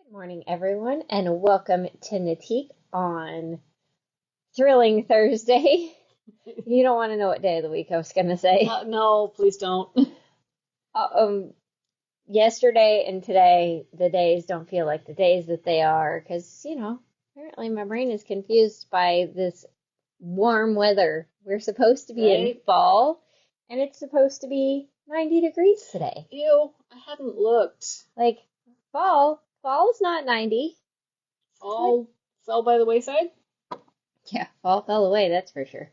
Good morning, everyone, and welcome to Knitique on Thrilling Thursday. You don't want to know what day of the week I was going to say. No, please don't. Yesterday and today, the days don't feel like the days that they are because, apparently my brain is confused by this warm weather. We're supposed to be in fall, and it's supposed to be 90 degrees today. Ew, I hadn't looked. Like, fall is not 90. Fall fell by the wayside? Yeah, fall fell away, that's for sure.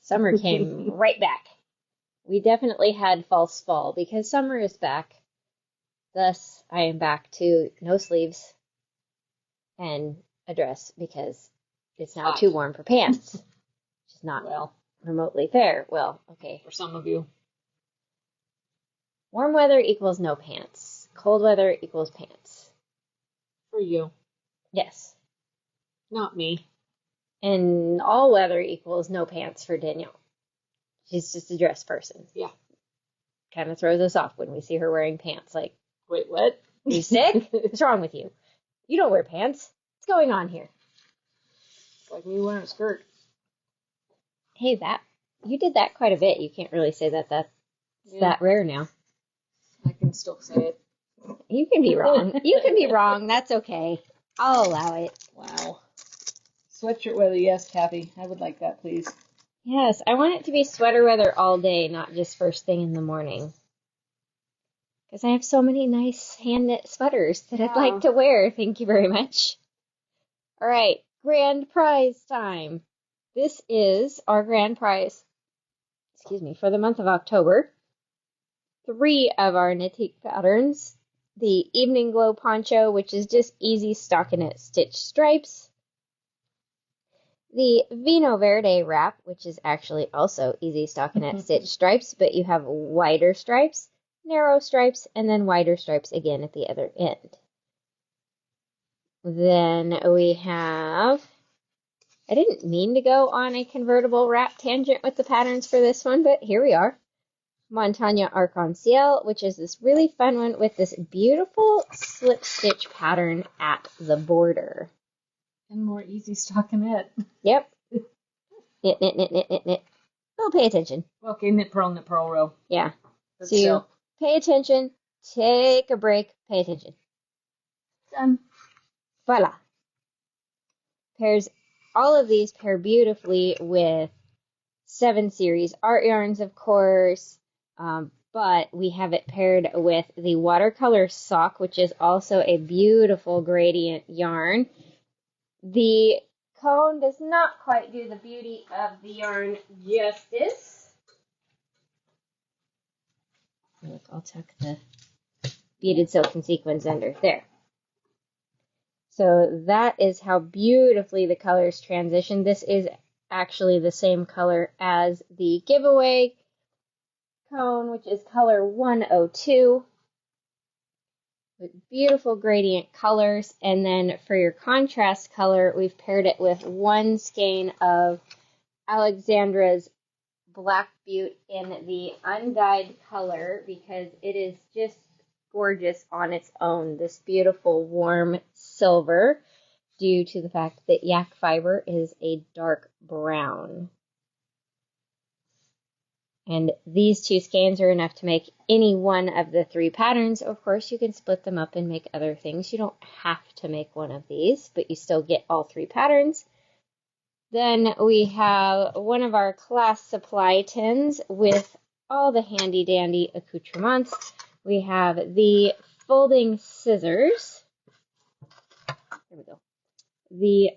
Summer came right back. We definitely had false fall because summer is back. Thus, I am back to no sleeves and a dress because it's now too warm for pants. Which is not remotely fair. Well, okay. For some of you. Warm weather equals no pants. Cold weather equals pants. For you. Yes. Not me. And all weather equals no pants for Danielle. She's just a dress person. Yeah. Kind of throws us off when we see her wearing pants. Like, wait, what? You sick? What's wrong with you? You don't wear pants. What's going on here? It's like me wearing a skirt. Hey, you did that quite a bit. You can't really say that's that rare now. I can still say it. You can be wrong. You can be wrong. That's okay. I'll allow it. Wow. Sweatshirt weather, yes, Kathy. I would like that, please. Yes, I want it to be sweater weather all day, not just first thing in the morning. Because I have so many nice hand-knit sweaters that I'd like to wear. Thank you very much. All right, grand prize time. This is our grand prize, for the month of October. 3 of our Knitique patterns. The Evening Glow Poncho, which is just easy stockinette stitch stripes. The Vinho Verde wrap, which is actually also easy stockinette stitch stripes, but you have wider stripes, narrow stripes, and then wider stripes again at the other end. Then we have, I didn't mean to go on a convertible wrap tangent with the patterns for this one, but here we are. Montagne Arc En Ciel, which is this really fun one with this beautiful slip stitch pattern at the border. And more easy stockinette. Yep. Knit. Oh, pay attention. Okay, knit, purl, row. Yeah. So you pay attention, take a break, pay attention. Done. Voila. All of these pair beautifully with 7 series art yarns, of course. But we have it paired with the Watercolor Sock, which is also a beautiful gradient yarn. The cone does not quite do the beauty of the yarn justice. Look, I'll tuck the beaded silk and sequins under. There. So that is how beautifully the colors transition. This is actually the same color as the giveaway cone, which is color 102, with beautiful gradient colors. And then for your contrast color, we've paired it with 1 skein of Alexandra's Black Butte in the undyed color because it is just gorgeous on its own. This beautiful warm silver due to the fact that yak fiber is a dark brown. And these 2 skeins are enough to make any one of the 3 patterns. Of course, you can split them up and make other things. You don't have to make one of these, but you still get all 3 patterns. Then we have one of our class supply tins with all the handy-dandy accoutrements. We have the folding scissors. There we go. The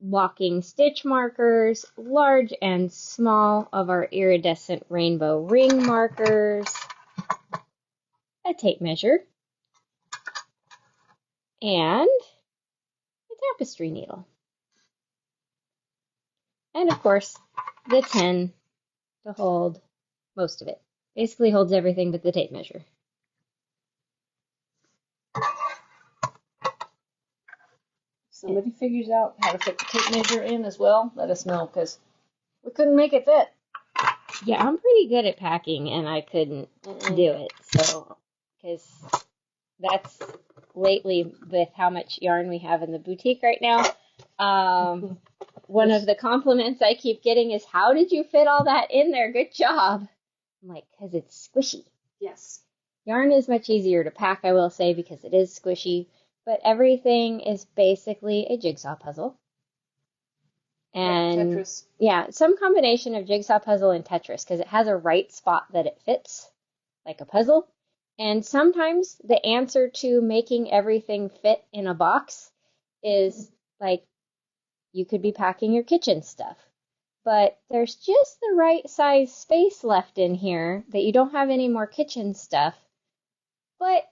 locking stitch markers, large and small of our iridescent rainbow ring markers, a tape measure, and a tapestry needle. And of course, the tin to hold most of it. Basically holds everything but the tape measure. Somebody figures out how to fit the tape measure in as well, let us know, because we couldn't make it fit. Yeah, I'm pretty good at packing, and I couldn't do it. So, because that's lately with how much yarn we have in the boutique right now. One of the compliments I keep getting is, how did you fit all that in there? Good job. I'm like, because it's squishy. Yes. Yarn is much easier to pack, I will say, because it is squishy, but everything is basically a jigsaw puzzle. And Tetris. yeah, some combination of jigsaw puzzle and Tetris, because it has a right spot that it fits, like a puzzle. And sometimes the answer to making everything fit in a box is like, you could be packing your kitchen stuff, but there's just the right size space left in here that you don't have any more kitchen stuff, but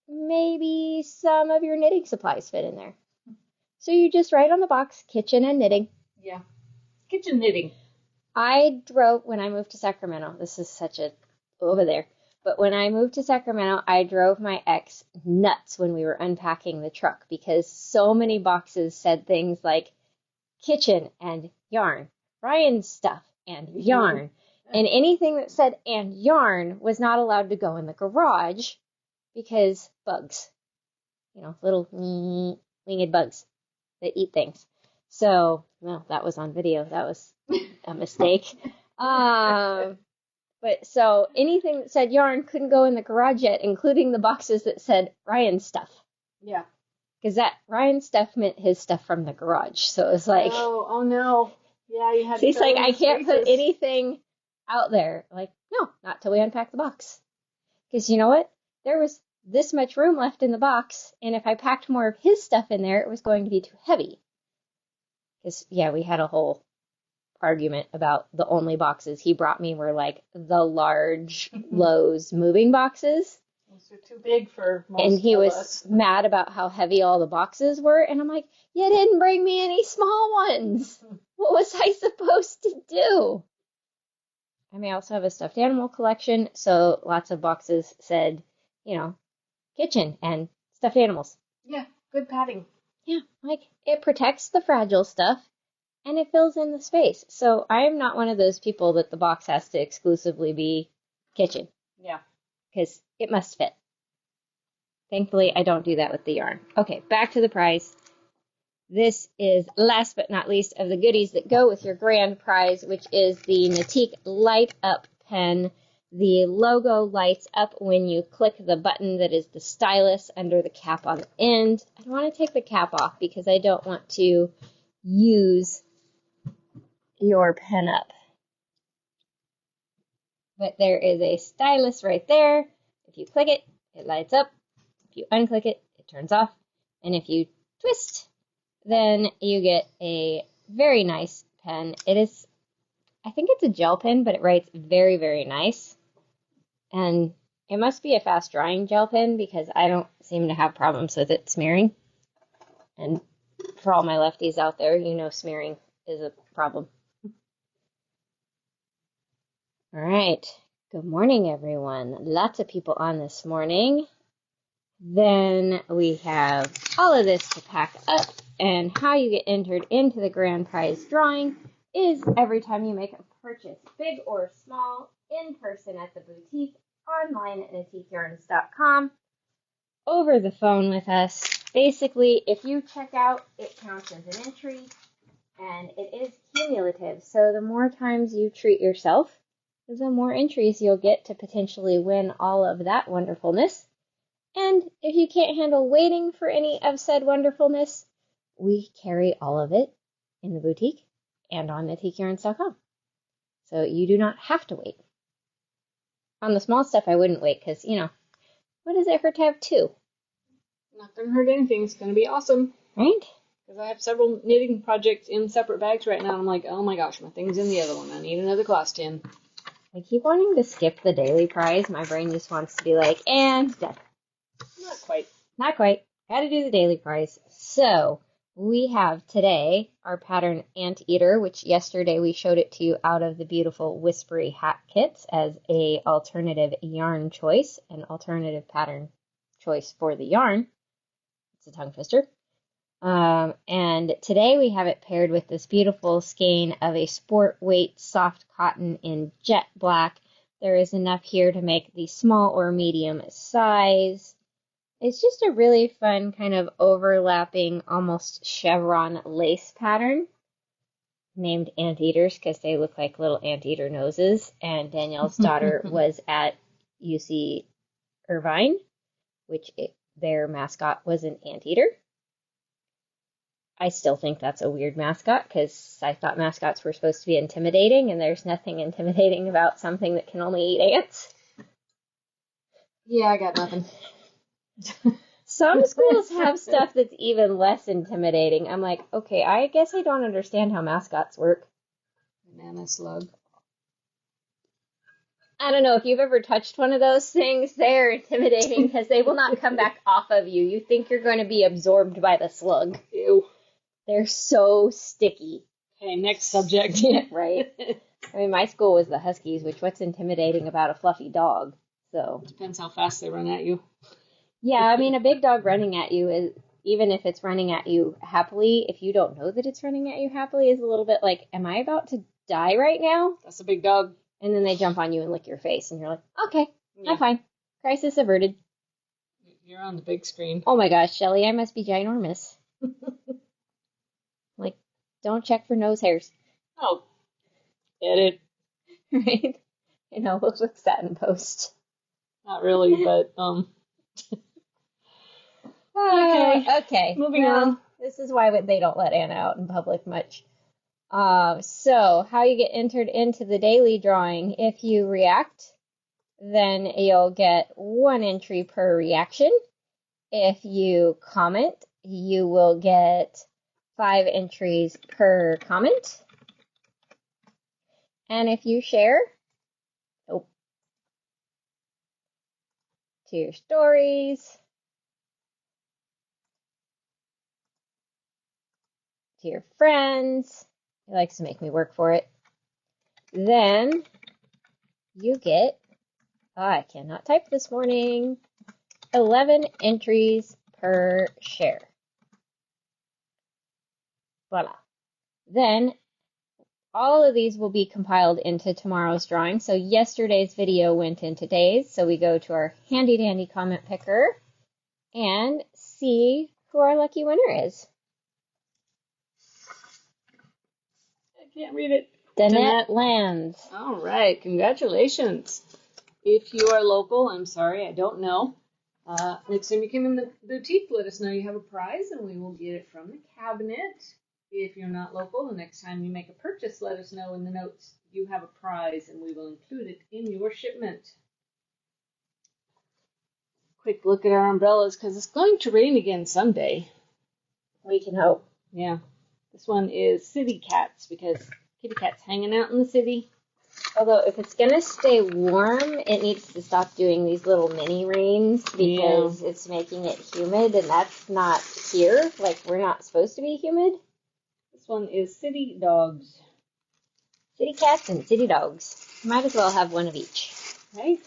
maybe some of your knitting supplies fit in there. So you just write on the box, kitchen and knitting. Yeah. Kitchen knitting. I drove, when I moved to Sacramento, this is such a, over there, but when I moved to Sacramento, I drove my ex nuts when we were unpacking the truck because so many boxes said things like kitchen and yarn, Ryan's stuff and yarn. And anything that said and yarn was not allowed to go in the garage because bugs, little winged bugs that eat things. So, well, that was on video. That was a mistake. But so anything that said yarn couldn't go in the garage yet, including the boxes that said Ryan's stuff. Yeah. Because that Ryan's stuff meant his stuff from the garage. So it was like, oh no. Yeah, you had. He's like, I can't put anything out there. Like, no, not till we unpack the box. Because you know what? There was this much room left in the box, and if I packed more of his stuff in there, it was going to be too heavy. Because, yeah, we had a whole argument about the only boxes he brought me were like the large Lowe's moving boxes. Those are too big for most and he of was us. mad about how heavy all the boxes were, and I'm like, you didn't bring me any small ones. What was I supposed to do? I may also have a stuffed animal collection, so lots of boxes said, kitchen and stuffed animals. Yeah, good padding. Yeah, like it protects the fragile stuff and it fills in the space. So I'm not one of those people that the box has to exclusively be kitchen. Yeah. Because it must fit. Thankfully, I don't do that with the yarn. Okay, back to the prize. This is last but not least of the goodies that go with your grand prize, which is the Knitique Light Up Pen. The logo lights up when you click the button that is the stylus under the cap on the end. I want to take the cap off because I don't want to use your pen up. But there is a stylus right there. If you click it, it lights up. If you unclick it, it turns off. And if you twist, then you get a very nice pen. It is, I think it's a gel pen, but it writes very, very nice. And it must be a fast drying gel pen because I don't seem to have problems with it smearing. And for all my lefties out there, smearing is a problem. All right. Good morning, everyone. Lots of people on this morning. Then we have all of this to pack up, and how you get entered into the grand prize drawing is every time you make a purchase, big or small, in person at the boutique, online at KnitiqueYarns.com, over the phone with us. Basically, if you check out, it counts as an entry, and it is cumulative. So the more times you treat yourself, the more entries you'll get to potentially win all of that wonderfulness. And if you can't handle waiting for any of said wonderfulness, we carry all of it in the boutique and on KnitiqueYarns.com. So you do not have to wait. On the small stuff, I wouldn't wait because, what does it hurt to have two? Not going to hurt anything. It's going to be awesome. Right? Because I have several knitting projects in separate bags right now. I'm like, oh my gosh, my thing's in the other one. I need another class tin. I keep wanting to skip the daily prize. My brain just wants to be like, and done. Not quite. Not quite. Gotta do the daily prize. So, we have today our pattern Anteater, which yesterday we showed it to you out of the beautiful Whispery Hat Kits as a alternative yarn choice, an alternative pattern choice for the yarn. It's a tongue twister. And today we have it paired with this beautiful skein of a sport weight soft cotton in jet black. There is enough here to make the small or medium size. It's just a really fun kind of overlapping, almost chevron lace pattern named Anteaters because they look like little anteater noses. And Danielle's daughter was at UC Irvine, which their mascot was an anteater. I still think that's a weird mascot because I thought mascots were supposed to be intimidating, and there's nothing intimidating about something that can only eat ants. Yeah, I got nothing. Some schools have stuff that's even less intimidating. I'm like, okay, I guess I don't understand how mascots work. Banana slug. I don't know if you've ever touched one of those things. They're intimidating because they will not come back off of you. You think you're going to be absorbed by the slug. Ew. They're so sticky. Okay, next subject. Right? I mean, my school was the Huskies, which what's intimidating about a fluffy dog? So depends how fast they run at you. Yeah, I mean, a big dog running at you is, even if it's running at you happily, if you don't know that it's running at you happily, is a little bit like, am I about to die right now? That's a big dog. And then they jump on you and lick your face, and you're like, okay, I'm fine. Crisis averted. You're on the big screen. Oh my gosh, Shelly, I must be ginormous. Like, don't check for nose hairs. Oh, edit. Right? You know, we'll fix that in post. Not really, but, Okay. Moving on. This is why they don't let Anna out in public much. So, how you get entered into the daily drawing. If you react, then you'll get 1 entry per reaction. If you comment, you will get 5 entries per comment. And if you share, to your stories, to your friends, he likes to make me work for it, then you get, I cannot type this morning, 11 entries per share. Voila. Then all of these will be compiled into tomorrow's drawing. So yesterday's video went in today's. So we go to our handy dandy comment picker and see who our lucky winner is. I can't read it. Danette Lands. All right, congratulations. If you are local, I'm sorry, I don't know. Next time you come in the boutique, let us know you have a prize and we will get it from the cabinet. If you're not local, the next time you make a purchase, let us know in the notes you have a prize and we will include it in your shipment. Quick look at our umbrellas because it's going to rain again someday. We can hope. Yeah. This one is City Cats because kitty cat's hanging out in the city. Although if it's going to stay warm, it needs to stop doing these little mini rains because it's making it humid, and that's not here. Like, we're not supposed to be humid. This one is City Dogs. City cats and city dogs. Might as well have one of each. Right?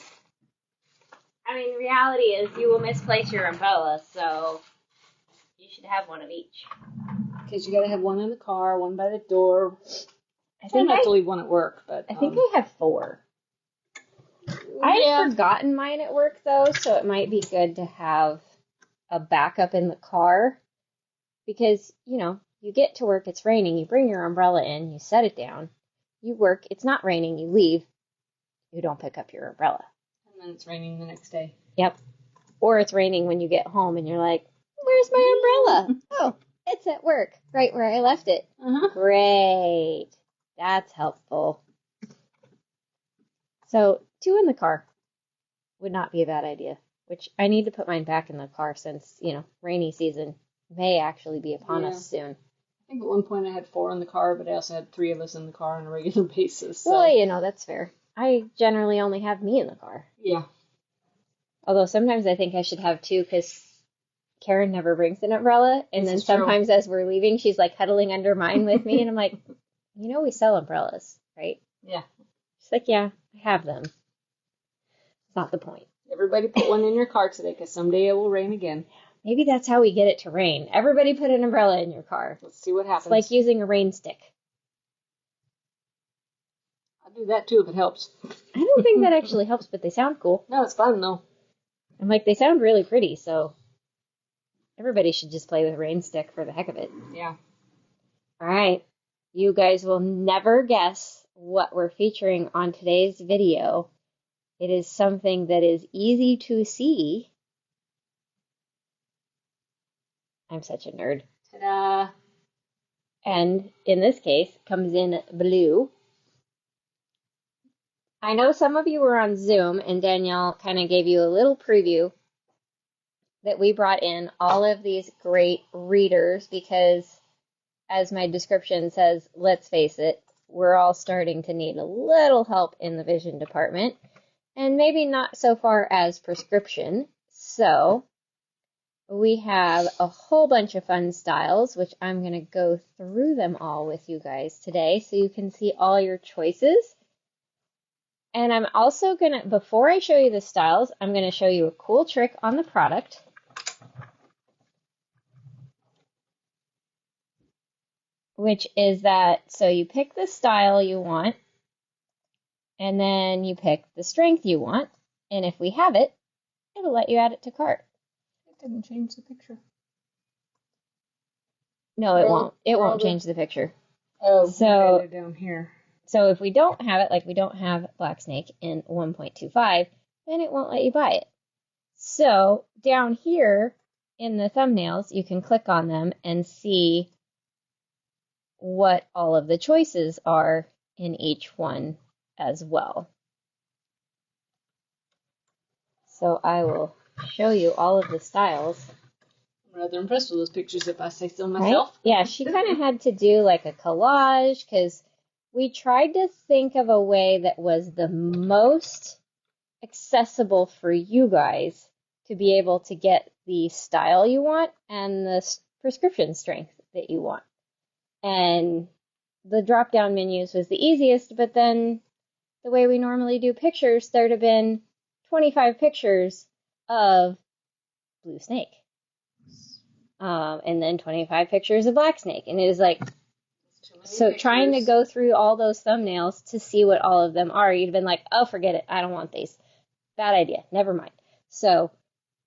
I mean, the reality is you will misplace your umbrella, so you should have one of each. Because you got to have one in the car, one by the door. I think I have to leave one at work, but I think I have 4. I've forgotten mine at work though, so it might be good to have a backup in the car because, you know, you get to work, it's raining, you bring your umbrella in, you set it down, you work, it's not raining, you leave, you don't pick up your umbrella. And then it's raining the next day. Yep. Or it's raining when you get home and you're like, where's my umbrella? Oh, it's at work, right where I left it. Great. That's helpful. So 2 in the car would not be a bad idea, which I need to put mine back in the car since, you know, rainy season may actually be upon us soon. I think at one point I had 4 in the car, but I also had 3 of us in the car on a regular basis. So. Well, you know, that's fair. I generally only have me in the car. Yeah. Although sometimes I think I should have 2 because Karen never brings an umbrella. And then sometimes as we're leaving, she's like huddling under mine with me. And I'm like, you know, we sell umbrellas, right? Yeah. She's like, yeah, I have them. It's not the point. Everybody put one in your car today because someday it will rain again. Maybe that's how we get it to rain. Everybody put an umbrella in your car. Let's see what happens. It's like using a rain stick. I'll do that too if it helps. I don't think that actually helps, but they sound cool. No, it's fun though. I'm like, they sound really pretty, so Everybody should just play with rain stick for the heck of it. Yeah. All right. You guys will never guess what we're featuring on today's video. It is something that is easy to see. I'm such a nerd. Ta-da! And in this case, comes in blue. I know some of you were on Zoom, and Danielle kind of gave you a little preview that we brought in all of these great readers because, as my description says, let's face it, we're all starting to need a little help in the vision department, and maybe not so far as prescription. So we have a whole bunch of fun styles, which I'm going to go through them all with you guys today so you can see all your choices. And I'm also going to, before I show you the styles, I'm going to show you a cool trick on the product. Which is that, so you pick the style you want, and then you pick the strength you want, and if we have it, it'll let you add it to cart. It didn't change the picture. No, it won't. It won't change the picture. Oh, so okay, they're down here. So if we don't have it, like we don't have Black Snake in 1.25, then it won't let you buy it. So down here in the thumbnails, you can click on them and see what all of the choices are in each one as well. So I will show you all of the styles. I'm rather impressed with those pictures, if I say so myself. Right? Yeah, she kind of had to do like a collage because we tried to think of a way that was the most accessible for you guys to be able to get the style you want and the prescription strength that you want. And the drop-down menus was the easiest, but then the way we normally do pictures, there'd have been 25 pictures of blue snake. And then 25 pictures of black snake. And it was like, so trying to go through all those thumbnails to see what all of them are, you'd have been like, oh, forget it. I don't want these. Bad idea. Never mind. So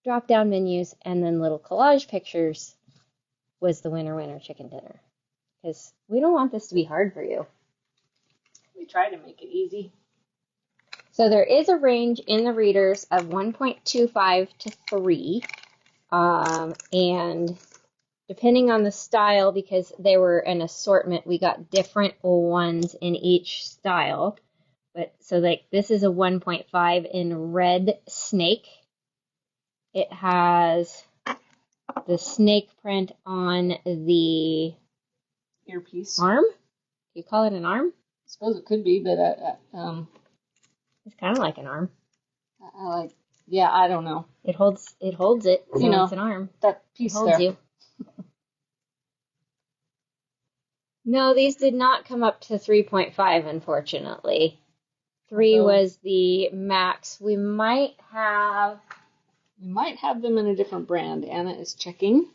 drop-down menus and then little collage pictures was the winner chicken dinner. Because we don't want this to be hard for you. We try to make it easy. So there is a range in the readers of 1.25 to 3. And depending on the style, because they were an assortment, we got different ones in each style. But so like this is a 1.5 in red snake. It has the snake print on the earpiece arm. You call it an arm? I suppose it could be, but it's kind of like an arm. I like. Yeah, I don't know. It holds it. So you know, it's an arm. That piece holds there. You. No, these did not come up to 3.5, unfortunately. 3 was the max. We might have them in a different brand. Anna is checking.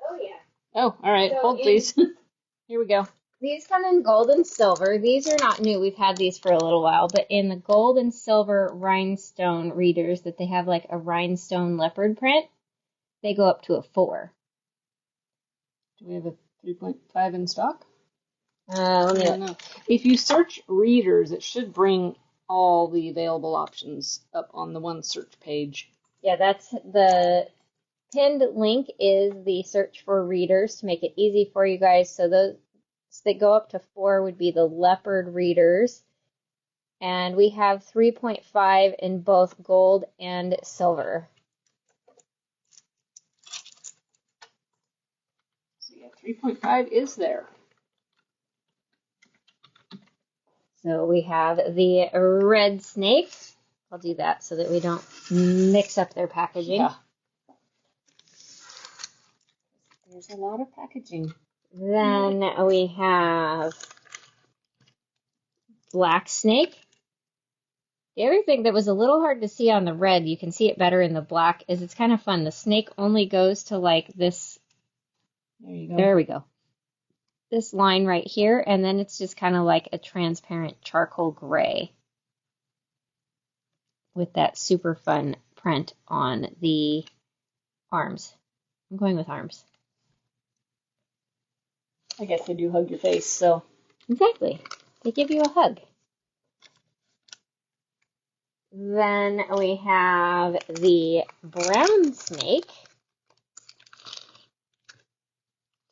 Oh, yeah. Oh, all right. So hold, please. Here we go. These come in gold and silver. These are not new. We've had these for a little while. But in the gold and silver rhinestone readers that they have like a rhinestone leopard print, they go up to a 4. Do we have a 3.5 in stock? Let me look. If you search readers, it should bring all the available options up on the one search page. Yeah, that's the pinned link is the search for readers to make it easy for you guys. So those that go up to 4 would be the Leopard Readers. And we have 3.5 in both gold and silver. So yeah, 3.5 is there. So we have the red snake. I'll do that so that we don't mix up their packaging. Yeah. There's a lot of packaging. Then we have black snake. The other thing that was a little hard to see on the red, you can see it better in the black, is it's kind of fun. The snake only goes to like this. There you go. There we go. This line right here, and then it's just kind of like a transparent charcoal gray with that super fun print on the arms. I'm going with arms. I guess they do hug your face, so. Exactly. They give you a hug. Then we have the brown snake.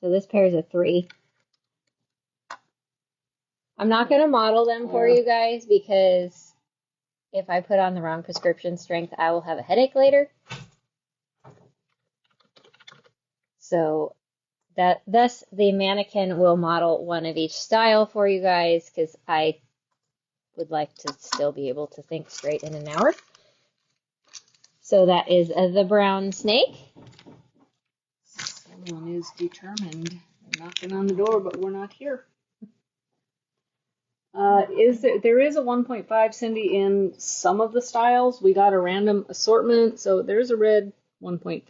So this pair is a 3. I'm not going to model them for you guys because if I put on the wrong prescription strength, I will have a headache later. So thus the mannequin will model one of each style for you guys because I would like to still be able to think straight in an hour. So that is the brown snake. Someone is determined. They're knocking on the door, but we're not here. There is a 1.5, Cindy, in some of the styles. We got a random assortment, so there's a red 1.5.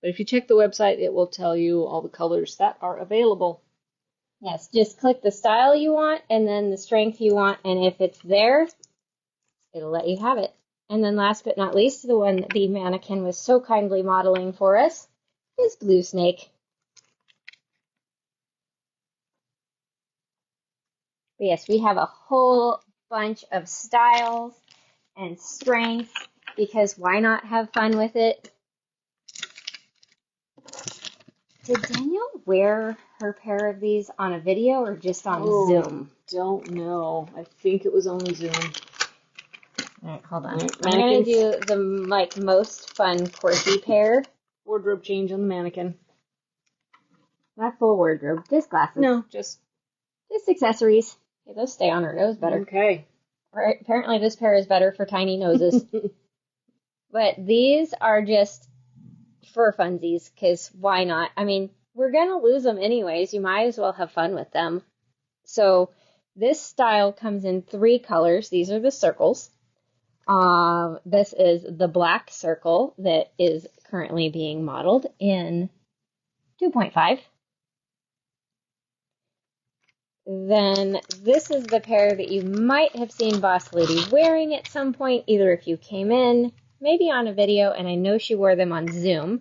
But if you check the website, it will tell you all the colors that are available. Yes, just click the style you want and then the strength you want, and if it's there, it'll let you have it. And then last but not least, the one that the mannequin was so kindly modeling for us is Blue Snake. But yes, we have a whole bunch of styles and strengths because why not have fun with it? Did Daniel wear her pair of these on a video or just on Zoom? Don't know. I think it was only Zoom. All right, hold on. I'm going to do the most fun quirky pair. Wardrobe change on the mannequin. Not full wardrobe, just glasses. No, just accessories. Okay, those stay on her nose better. Okay. Right, apparently this pair is better for tiny noses. But these are just for funsies, because why not? I mean, we're going to lose them anyways. You might as well have fun with them. So this style comes in 3 colors. These are the circles. This is the black circle that is currently being modeled in 2.5. Then this is the pair that you might have seen Boss Lady wearing at some point, either if you came in, maybe on a video, and I know she wore them on Zoom.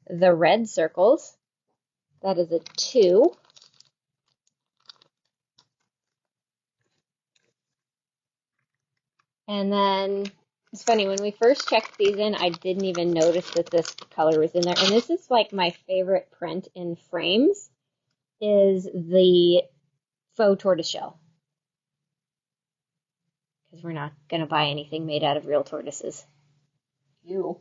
The red circles. That is a 2. And then, it's funny, when we first checked these in, I didn't even notice that this color was in there. And this is like my favorite print in frames, is the faux tortoiseshell. Because we're not going to buy anything made out of real tortoises. Ew.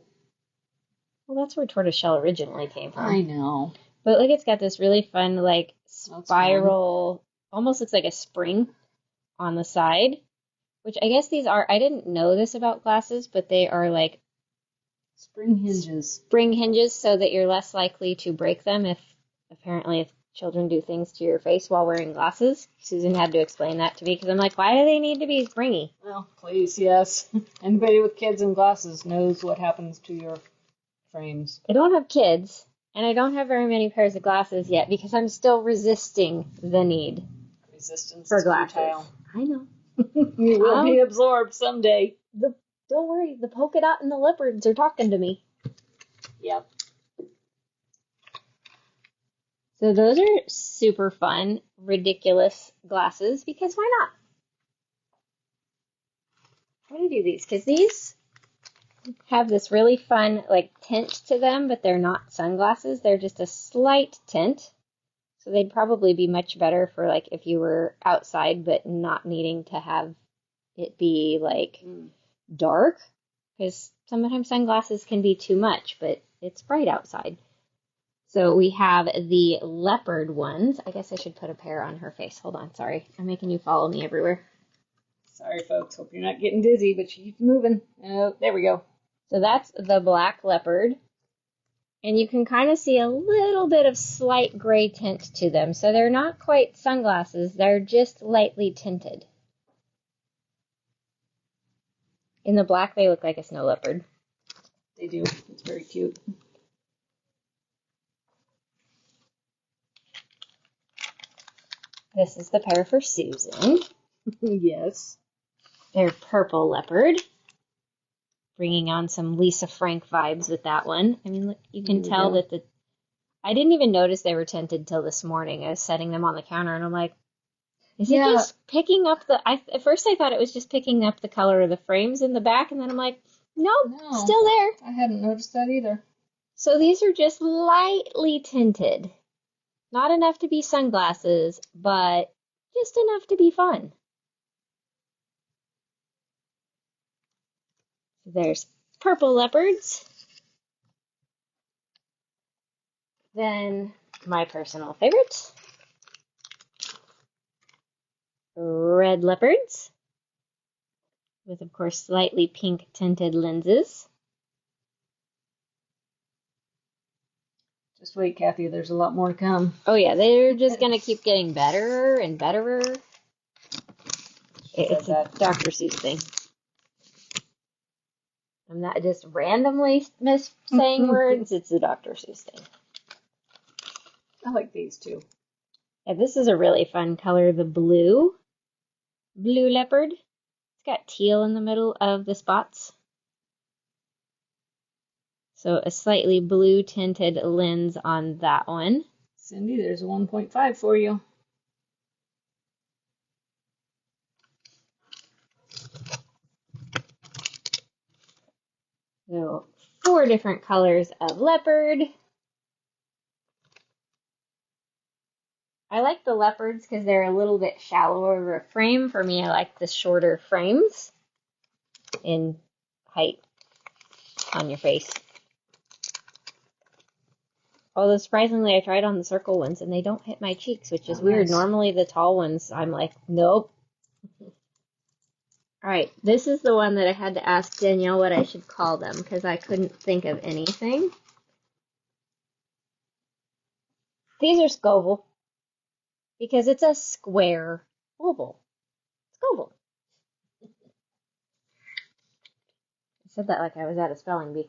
Well, that's where tortoiseshell originally came from. I know. But look, it's got this really fun, like, spiral, almost looks like a spring on the side. Which I guess these are, I didn't know this about glasses, but they are like spring hinges. Spring hinges so that you're less likely to break them if children do things to your face while wearing glasses. Susan had to explain that to me because I'm like, why do they need to be springy? Well, please, yes. Anybody with kids and glasses knows what happens to your frames. I don't have kids, and I don't have very many pairs of glasses yet because I'm still resisting the need for glasses. I know. You will be absorbed someday. Don't worry, the polka dot and the leopards are talking to me. Yep. So those are super fun, ridiculous glasses, because why not? I'm going to do these, because these have this really fun, like, tint to them, but they're not sunglasses. They're just a slight tint. So they'd probably be much better for, like, if you were outside, but not needing to have it be, like, dark. Because sometimes sunglasses can be too much, but it's bright outside. So we have the leopard ones. I guess I should put a pair on her face. Hold on, sorry. I'm making you follow me everywhere. Sorry, folks. Hope you're not getting dizzy, but she keeps moving. Oh, there we go. So that's the black leopard. And you can kind of see a little bit of slight gray tint to them. So they're not quite sunglasses. They're just lightly tinted. In the black, they look like a snow leopard. They do. It's very cute. This is the pair for Susan. Yes. They're purple leopard. bringing on some Lisa Frank vibes with that one. I mean, look, you can tell that I didn't even notice they were tinted till this morning. I was setting them on the counter and I'm like, is it just picking up at first I thought it was just picking up the color of the frames in the back, and then I'm like, nope, no, still there. I hadn't noticed that either. So these are just lightly tinted. Not enough to be sunglasses, but just enough to be fun. There's purple leopards. Then my personal favorite, red leopards, with of course slightly pink tinted lenses. Just wait, Kathy, there's a lot more to come. Oh yeah, they're just gonna keep getting better and betterer. It's a Dr. Seuss thing. I'm not just randomly saying words, it's a Dr. Seuss thing. I like these too. Yeah, this is a really fun color, the blue leopard. It's got teal in the middle of the spots. So a slightly blue tinted lens on that one. Cindy, there's a 1.5 for you. So 4 different colors of leopard. I like the leopards because they're a little bit shallower of a frame. For me, I like the shorter frames in height on your face. Although surprisingly, I tried on the circle ones and they don't hit my cheeks, which is weird. Nice. Normally the tall ones, I'm like, nope. All right, this is the one that I had to ask Danielle what I should call them because I couldn't think of anything. These are Scoville because it's a square oval. Scoville. I said that like I was at a spelling bee.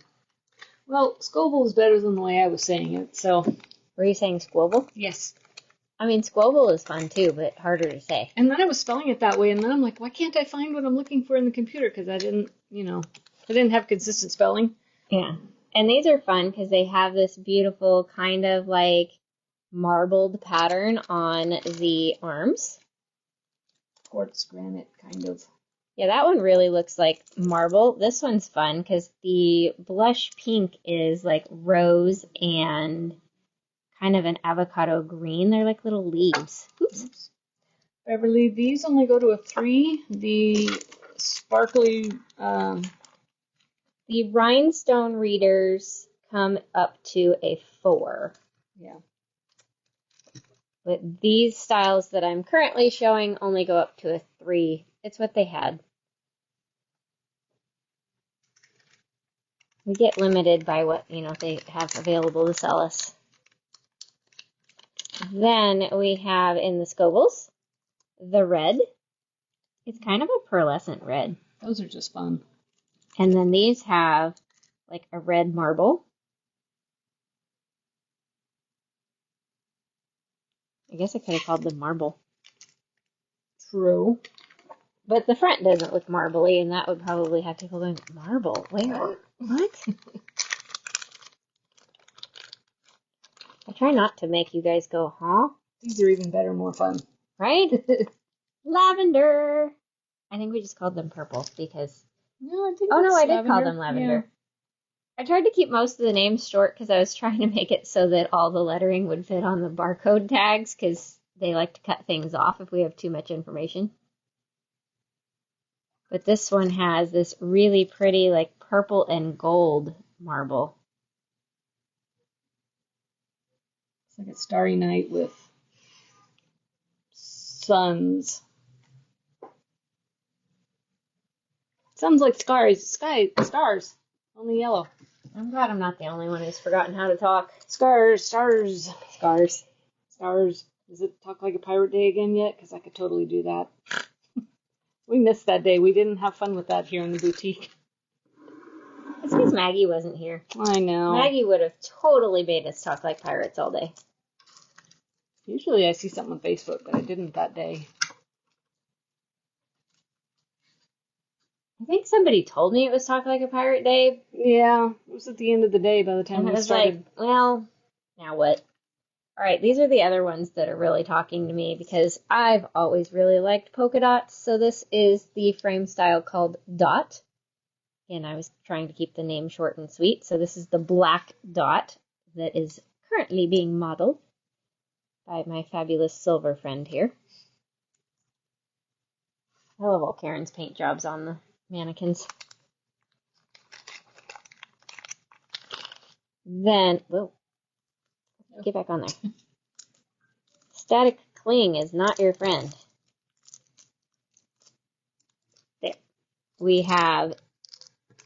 Well, Scoville is better than the way I was saying it, so. Were you saying Squoble? Yes. I mean, Squoble is fun too, but harder to say. And then I was spelling it that way, and then I'm like, why can't I find what I'm looking for in the computer? Because I didn't, I didn't have consistent spelling. Yeah. And these are fun because they have this beautiful kind of like marbled pattern on the arms. Quartz granite, kind of. Yeah, that one really looks like marble. This one's fun because the blush pink is like rose and kind of an avocado green. They're like little leaves. Oops. Beverly, these only go to a 3. The sparkly... The rhinestone readers come up to a 4. Yeah. But these styles that I'm currently showing only go up to a 3. It's what they had. We get limited by what, they have available to sell us. Then we have in the Scovilles, the red. It's kind of a pearlescent red. Those are just fun. And then these have like a red marble. I guess I could have called them marble. True. But the front doesn't look marbly, and that would probably have people going, marble? Where? What? I try not to make you guys go, huh? These are even better, more fun. Right? Lavender. I think we just called them purple because... No, I think I did call them lavender. Yeah. I tried to keep most of the names short because I was trying to make it so that all the lettering would fit on the barcode tags because they like to cut things off if we have too much information. But this one has this really pretty, like, purple and gold marble. It's like a starry night with suns. Sounds like stars, only yellow. I'm glad I'm not the only one who's forgotten how to talk. Stars. Scars. Is it Talk Like a Pirate Day again yet? Because I could totally do that. We missed that day. We didn't have fun with that here in the boutique. It's because Maggie wasn't here. I know. Maggie would have totally made us talk like pirates all day. Usually I see something on Facebook, but I didn't that day. I think somebody told me it was Talk Like a Pirate Day. Yeah, it was at the end of the day by the time And it we was started. like, well, now what? All right, these are the other ones that are really talking to me because I've always really liked polka dots. So this is the frame style called Dot. And I was trying to keep the name short and sweet. So this is the black dot that is currently being modeled by my fabulous silver friend here. I love all Karen's paint jobs on the mannequins. Then, whoa, get back on there. Static cling is not your friend. There. We have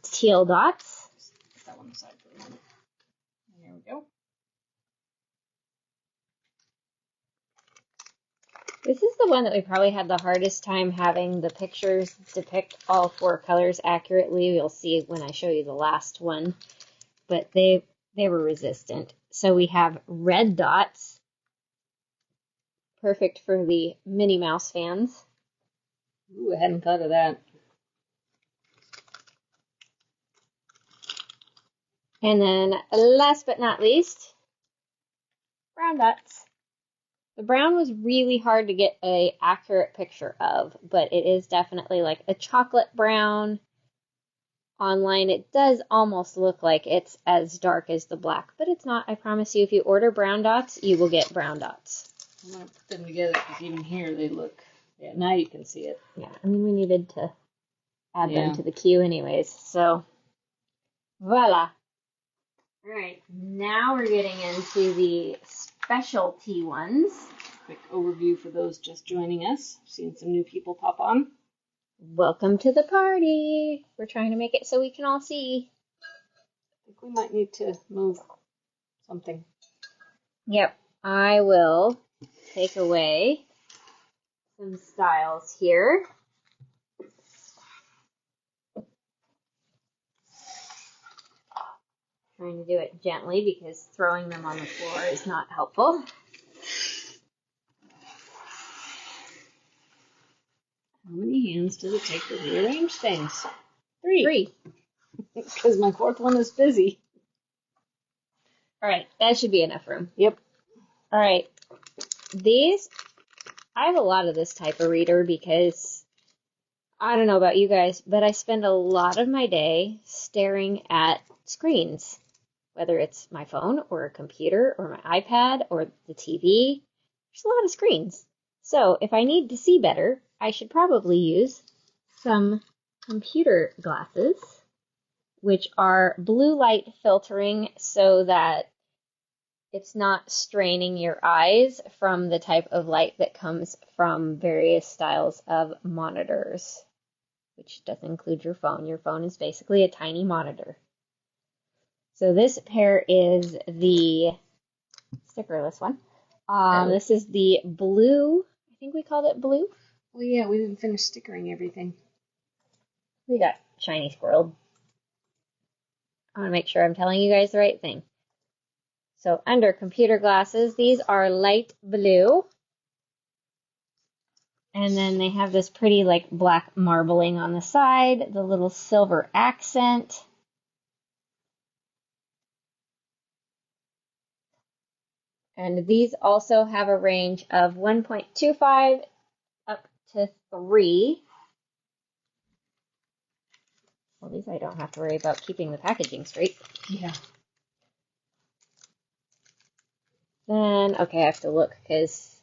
teal dots. Put that one aside for a moment. There we go. This is the one that we probably had the hardest time having the pictures depict all four colors accurately. You'll see when I show you the last one. But they were resistant. So we have red dots. Perfect for the Minnie Mouse fans. Ooh, I hadn't thought of that. And then last but not least, brown dots. The brown was really hard to get an accurate picture of, but it is definitely like a chocolate brown. Online, it does almost look like it's as dark as the black, but it's not. I promise you, if you order brown dots, you will get brown dots. I'm going to put them together because even here they look, yeah, now you can see it. Yeah, I mean, we needed to add them to the queue anyways, so voila. All right, now we're getting into the specialty ones. Quick overview for those just joining us. Seen some new people pop on. Welcome to the party. We're trying to make it so we can all see. I think we might need to move something. Yep, I will take away some styles here. Trying to do it gently because throwing them on the floor is not helpful. How many hands does it take to rearrange things? Three. Three. Because my fourth one is busy. All right, that should be enough room. Yep. All right, these, I have a lot of this type of reader because I don't know about you guys, but I spend a lot of my day staring at screens, whether it's my phone or a computer or my iPad or the TV. There's a lot of screens. So if I need to see better, I should probably use some computer glasses, which are blue light filtering so that it's not straining your eyes from the type of light that comes from various styles of monitors, which does include your phone. Your phone is basically a tiny monitor. So this pair is the stickerless one. This is the blue, I think we called it blue. Well, yeah, we didn't finish stickering everything. We got shiny squirreled. I want to make sure I'm telling you guys the right thing. So under computer glasses, these are light blue. And then they have this pretty like black marbling on the side, the little silver accent. And these also have a range of 1.25 up to 3. Well, these I don't have to worry about keeping the packaging straight. Yeah. Then, okay, I have to look because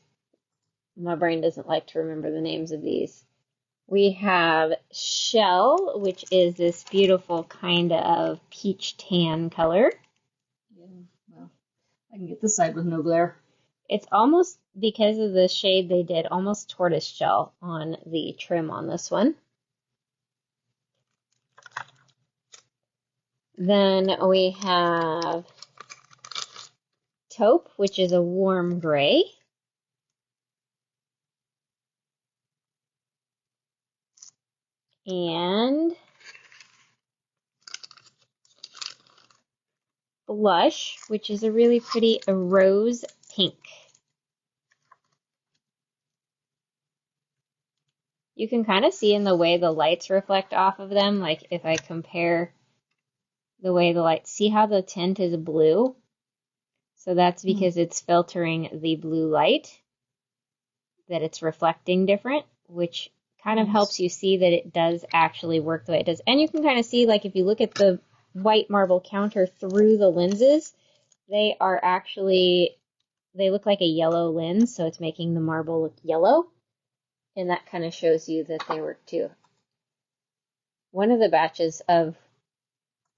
my brain doesn't like to remember the names of these. We have Shell, which is this beautiful kind of peach tan color. Yeah, well, I can get this side with no glare. It's almost, because of the shade they did, almost tortoise shell on the trim on this one. Then we have Taupe, which is a warm gray. And Blush, which is a really pretty rose pink. you can kind of see in the way the lights reflect off of them. Like if I compare the way the lights, see how the tint is blue? So that's because it's filtering the blue light, that it's reflecting different, which kind of helps you see that it does actually work the way it does. And you can kind of see, like if you look at the white marble counter through the lenses, they are actually, they look like a yellow lens, so it's making the marble look yellow. And that kind of shows you that they work too. One of the batches of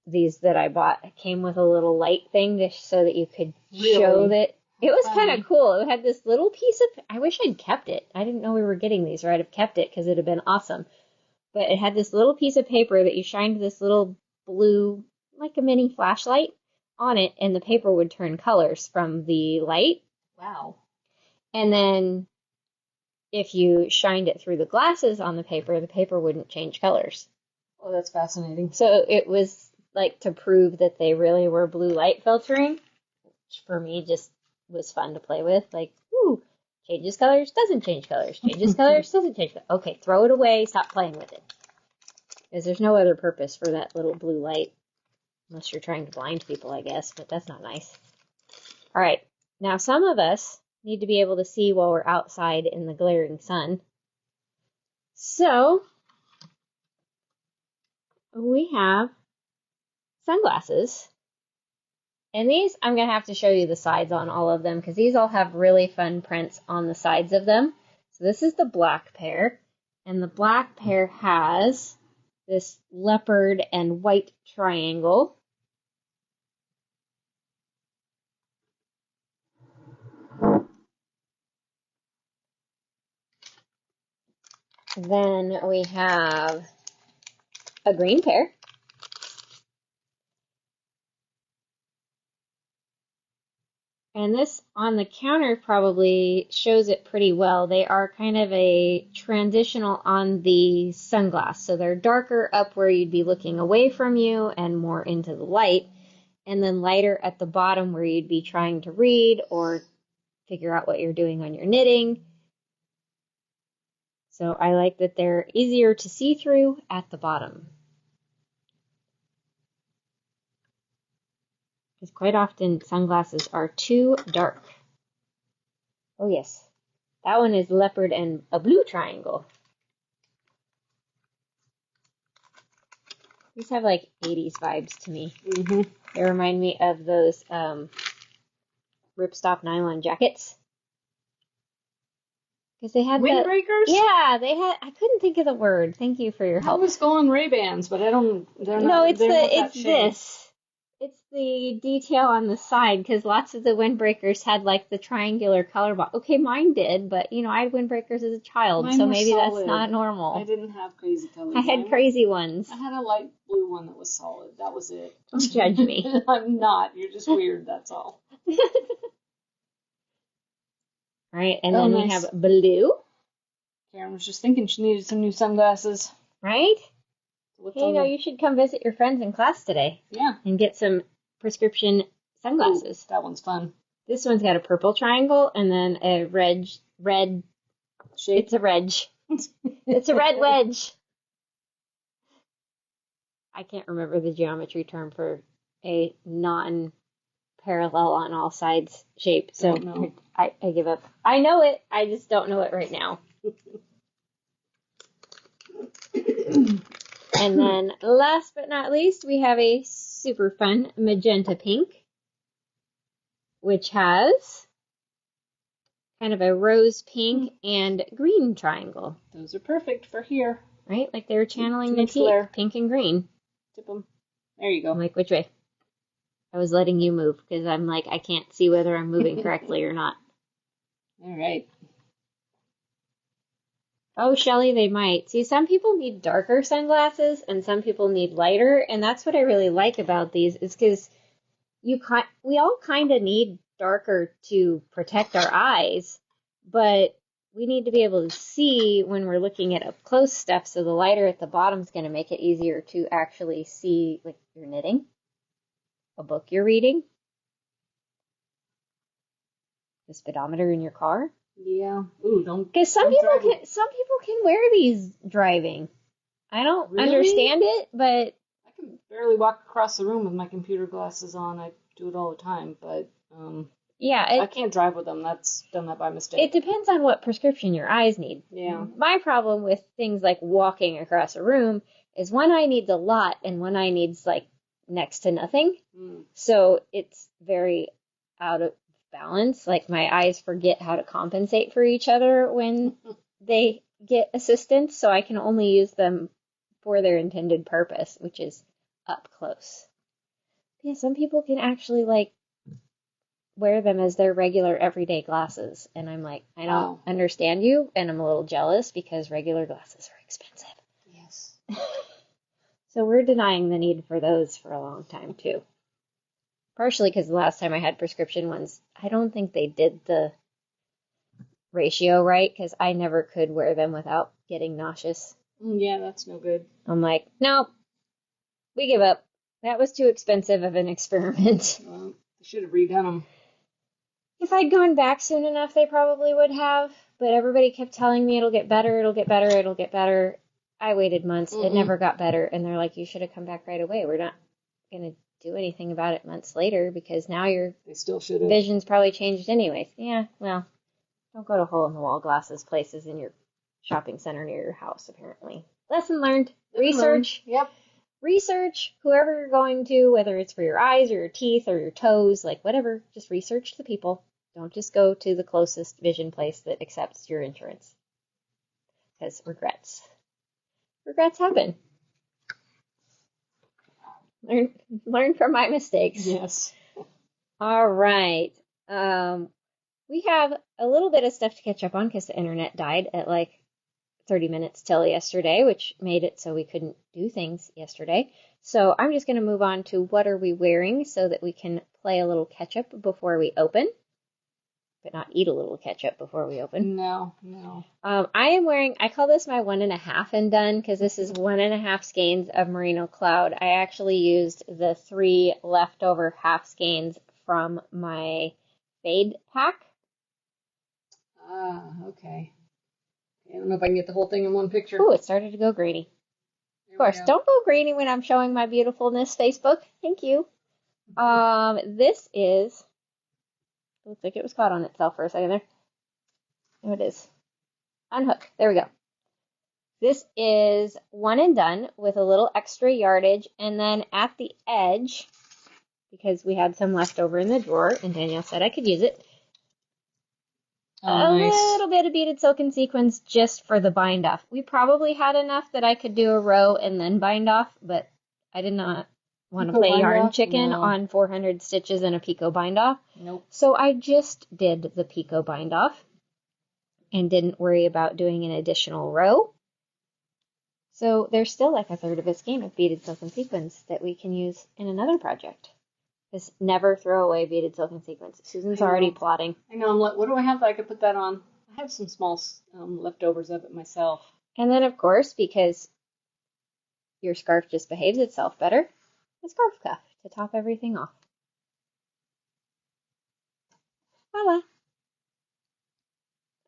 these that I bought came with a little light thing just so that you could show that. It was kind of cool. It had this little piece of, I wish I'd kept it. I didn't know we were getting these, or I'd have kept it because it'd have been awesome. But it had this little piece of paper that you shined this little blue, like a mini flashlight on it, and the paper would turn colors from the light. Wow. And then if you shined it through the glasses on the paper wouldn't change colors. Oh, that's fascinating. So it was like to prove that they really were blue light filtering, which for me just was fun to play with. Like, ooh, changes colors, doesn't change colors, changes colors, doesn't change colors. Okay, throw it away, stop playing with it. Because there's no other purpose for that little blue light, unless you're trying to blind people, I guess, but that's not nice. All right, now some of us need to be able to see while we're outside in the glaring sun. So we have sunglasses. And these, I'm going to have to show you the sides on all of them because these all have really fun prints on the sides of them. So this is the black pair. And the black pair has this leopard and white triangle. Then we have a green pair. And this on the counter probably shows it pretty well. They are kind of a transitional on the sunglass. So they're darker up where you'd be looking away from you and more into the light. And then lighter at the bottom where you'd be trying to read or figure out what you're doing on your knitting. So I like that they're easier to see through at the bottom. Because quite often sunglasses are too dark. Oh yes, that one is leopard and a blue triangle. These have like 80s vibes to me. They remind me of those ripstop nylon jackets. Because they had windbreakers? Yeah, they had. I couldn't think of the word. Thank you for your help. I was going Ray-Bans, but I don't. They're not. No, it's shade. this. It's the detail on the side, because lots of the windbreakers had like the triangular color box. Okay, mine did, but you know, I had windbreakers as a child, Mine so were maybe solid. that's not normal. I didn't have crazy colors. I had crazy ones. I had a light blue one that was solid. That was it. Don't judge me. I'm not. You're just weird, that's all. Right, and then we have blue. Karen was just thinking she needed some new sunglasses. Right? Hey, you should come visit your friends in class today. Yeah. And get some prescription sunglasses. Ooh, that one's fun. This one's got a purple triangle and then a red shape. It's a wedge. It's a red wedge. I can't remember the geometry term for a non-parallel on all sides shape, so I give up. I know it, I just don't know it right now. And then last but not least, we have a super fun magenta pink, which has kind of a rose pink and green triangle. Those are perfect for here. Right? Like they were channeling Knitique, pink and green. Tip them. There you go. I'm like, which way? I was letting you move because I'm like, I can't see whether I'm moving correctly or not. All right. Oh, Shelly, they might. See, some people need darker sunglasses and some people need lighter. And that's what I really like about these is because we all kind of need darker to protect our eyes, but we need to be able to see when we're looking at up close stuff. So the lighter at the bottom is going to make it easier to actually see, like you're knitting, a book you're reading, the speedometer in your car. Yeah. Ooh, don't. Because some people can wear these driving. I don't Really? understand it, but I can barely walk across the room with my computer glasses on. I do it all the time, but yeah, I can't drive with them. That's done that by mistake. it depends on what prescription your eyes need. Yeah. My problem with things like walking across a room is one eye needs a lot and one eye needs like next to nothing. So it's very out of balance. Like my eyes forget how to compensate for each other when they get assistance, so I can only use them for their intended purpose, which is up close. Yeah, some people can actually like wear them as their regular everyday glasses, and I'm like, I don't understand you, and I'm a little jealous because regular glasses are expensive. Yes. So we're denying the need for those for a long time too. Partially because the last time I had prescription ones, I don't think they did the ratio right because I never could wear them without getting nauseous. Yeah, that's no good. I'm like, nope, we give up. That was too expensive of an experiment. Well, they should have redone them. If I'd gone back soon enough, they probably would have, but everybody kept telling me it'll get better, it'll get better, it'll get better. I waited months, it never got better, and they're like, you should have come back right away. We're not going to do anything about it months later because now your vision's probably changed anyways. Yeah, well, don't go to hole-in-the-wall glasses places in your shopping center near your house, apparently. Lesson learned. Research. Yep. Research whoever you're going to, whether it's for your eyes or your teeth or your toes, like whatever. Just research the people. Don't just go to the closest vision place that accepts your insurance. Because regrets happen. Learn from my mistakes. Yes. All right. We have a little bit of stuff to catch up on because the internet died at like 30 minutes till yesterday, which made it so we couldn't do things yesterday. So I'm just going to move on to what are we wearing so that we can play a little catch up before we open. But not eat a little ketchup before we open. No. I am wearing, I call this my 1.5 and done because this is 1.5 skeins of Merino Cloud. I actually used the 3 leftover half skeins from my fade pack. Okay. I don't know if I can get the whole thing in one picture. Oh, it started to go grainy. Of course, don't go grainy when I'm showing my beautifulness, Facebook. Thank you. This is... Looks like it was caught on itself for a second there. There it is. Unhook. There we go. This is 1 and done with a little extra yardage. And then at the edge, because we had some left over in the drawer, and Danielle said I could use it, a little bit of beaded silken sequins just for the bind off. We probably had enough that I could do a row and then bind off, but I did not want to play yarn chicken on 400 stitches and a picot bind off. Nope. So I just did the picot bind off and didn't worry about doing an additional row. So there's still like a third of a skein of beaded silken sequins that we can use in another project. Just never throw away beaded silken sequins. Susan's already plotting. I know. I'm like, what do I have that I could put that on? I have some small leftovers of it myself. And then, of course, because your scarf just behaves itself better, a scarf cuff to top everything off. Voila.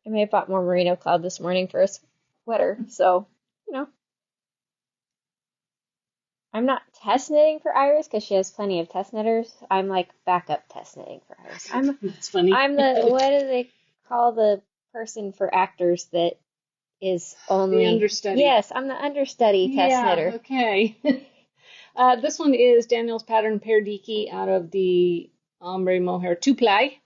I may have bought more Merino Cloud this morning for a sweater, so, you know. I'm not test knitting for Iris because she has plenty of test knitters. I'm like backup test knitting for Iris. That's funny. I'm the, what do they call the person for actors that is only... The understudy. Yes, I'm the understudy test knitter. Okay. This one is Danielle's pattern Perdiki out of the Ombre Mohair 2-ply.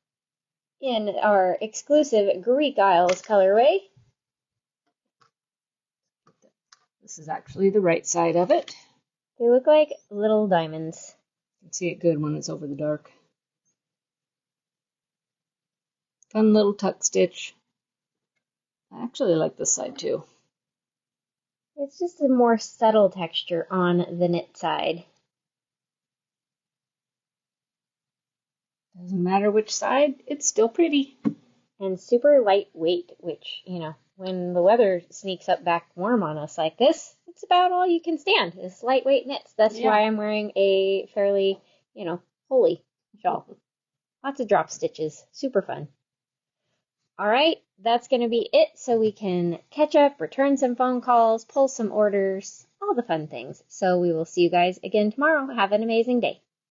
In our exclusive Greek Isles colorway. This is actually the right side of it. They look like little diamonds. You can see it good when it's over the dark. Fun little tuck stitch. I actually like this side too. It's just a more subtle texture on the knit side. Doesn't matter which side, it's still pretty. And super lightweight, which, you know, when the weather sneaks up back warm on us like this, it's about all you can stand is lightweight knits. That's why I'm wearing a fairly, you know, holey shawl. Lots of drop stitches. Super fun. All right, that's going to be it so we can catch up, return some phone calls, pull some orders, all the fun things. So we will see you guys again tomorrow. Have an amazing day.